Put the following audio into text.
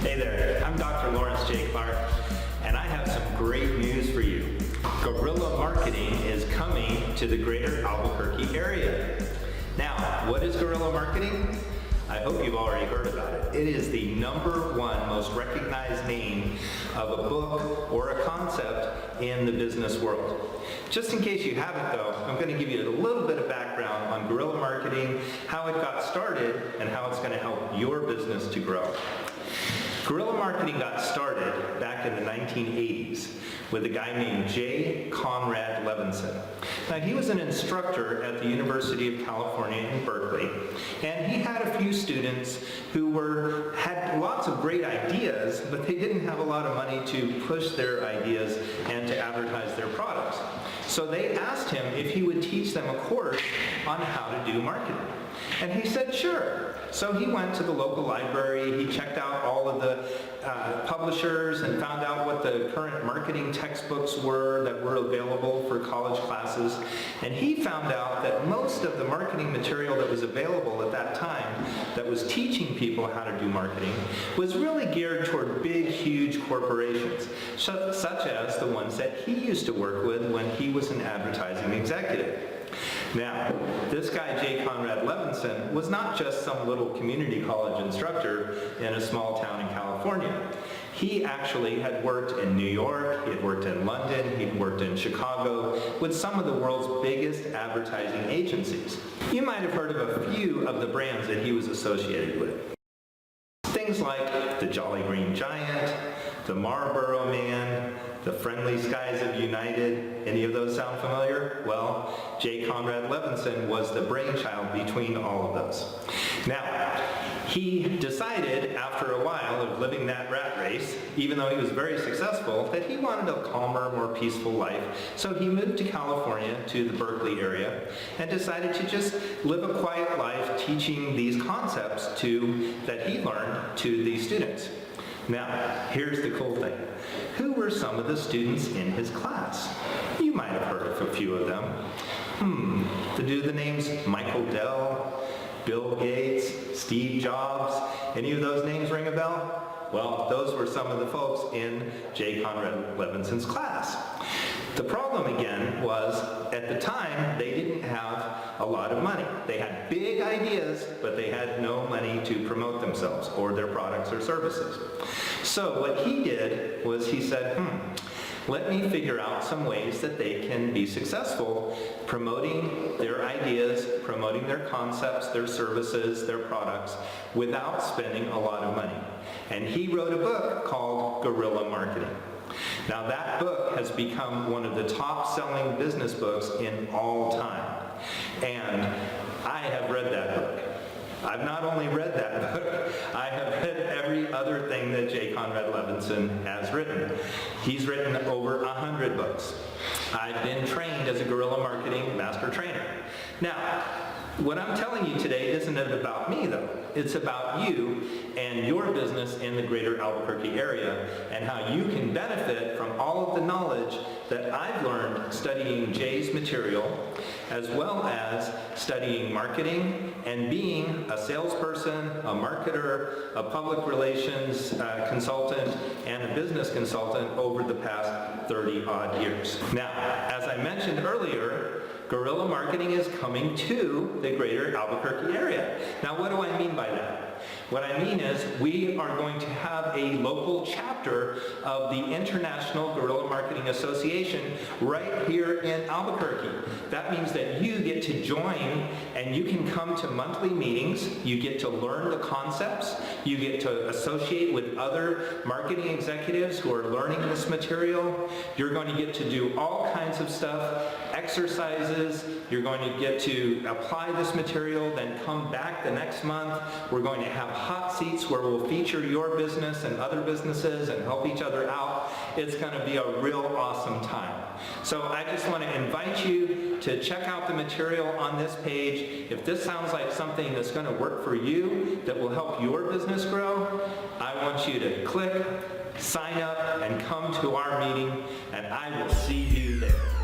Hey there, I'm Dr. Lawrence J. Clark, and I have some great news for you. Guerrilla Marketing is coming to the greater Albuquerque area. Now, what is guerrilla marketing? I hope you've already heard about it. It is the #1 most recognized name of a book or a concept in the business world. Just in case you haven't though, I'm going to give you a little bit of background on guerrilla marketing, how it got started, and how it's going to help your business to grow. Guerrilla marketing got started back in the 1980s with a guy named Jay Conrad Levinson. Now, he was an instructor at the University of California in Berkeley, and he had a few students who had lots of great ideas, but they didn't have a lot of money to push their ideas and to advertise their products. So they asked him if he would teach them a course on how to do marketing. And he said, sure. So he went to the local library, he checked out all of the publishers and found out what the current marketing textbooks were that were available for college classes. And he found out that most of the marketing material that was available at that time that was teaching people how to do marketing was really geared toward big, huge corporations, such as the ones that he used to work with when he was an advertising executive. Now, this guy, Jay Conrad Levinson, was not just some little community college instructor in a small town in California. He actually had worked in New York, he had worked in London, he'd worked in Chicago with some of the world's biggest advertising agencies. You might have heard of a few of the brands that he was associated with. Things like the Jolly Green Giant, the Marlboro Man, the Friendly Skies of United. Any of those sound familiar? Well, Jay Conrad Levinson was the brainchild between all of those. Now, he decided after a while of living that rat race, even though he was very successful, that he wanted a calmer, more peaceful life. So he moved to California, to the Berkeley area, and decided to just live a quiet life teaching these concepts that he learned to these students. Now, here's the cool thing. Who were some of the students in his class? You might have heard of a few of them. Do the names Michael Dell, Bill Gates, Steve Jobs, any of those names ring a bell? Well, those were some of the folks in Jay Conrad Levinson's class. The problem again was, at the time, they didn't have a lot of money. They had big ideas, but they had no money to promote themselves or their products or services. So what he did was he said, let me figure out some ways that they can be successful promoting their ideas, promoting their concepts, their services, their products, without spending a lot of money. And he wrote a book called Guerrilla Marketing. Now, that book has become one of the top-selling business books in all time. And I have read that book. I've not only read that book, I have read every other thing that Jay Conrad Levinson has written. He's written over 100 books. I've been trained as a guerrilla marketing master trainer. Now, what I'm telling you today isn't about me though. It's about you and your business in the greater Albuquerque area and how you can benefit from all of the knowledge that I've learned studying Jay's material, as well as studying marketing and being a salesperson, a marketer, a public relations consultant, and a business consultant over the past 30-odd years. Now, as I mentioned earlier, guerrilla marketing is coming to the greater Albuquerque area. Now, what do I mean by that? What I mean is we are going to have a local chapter of the International Guerrilla Marketing Association right here in Albuquerque. That means that you get to join and you can come to monthly meetings, you get to learn the concepts, you get to associate with other marketing executives who are learning this material. You're going to get to do all kinds of stuff, exercises, you're going to get to apply this material, then come back the next month. We're going to have hot seats where we'll feature your business and other businesses and help each other out. It's going to be a real awesome time. So I just want to invite you to check out the material on this page. If this sounds like something that's going to work for you, that will help your business grow, I want you to click, sign up, and come to our meeting, and I will see you there.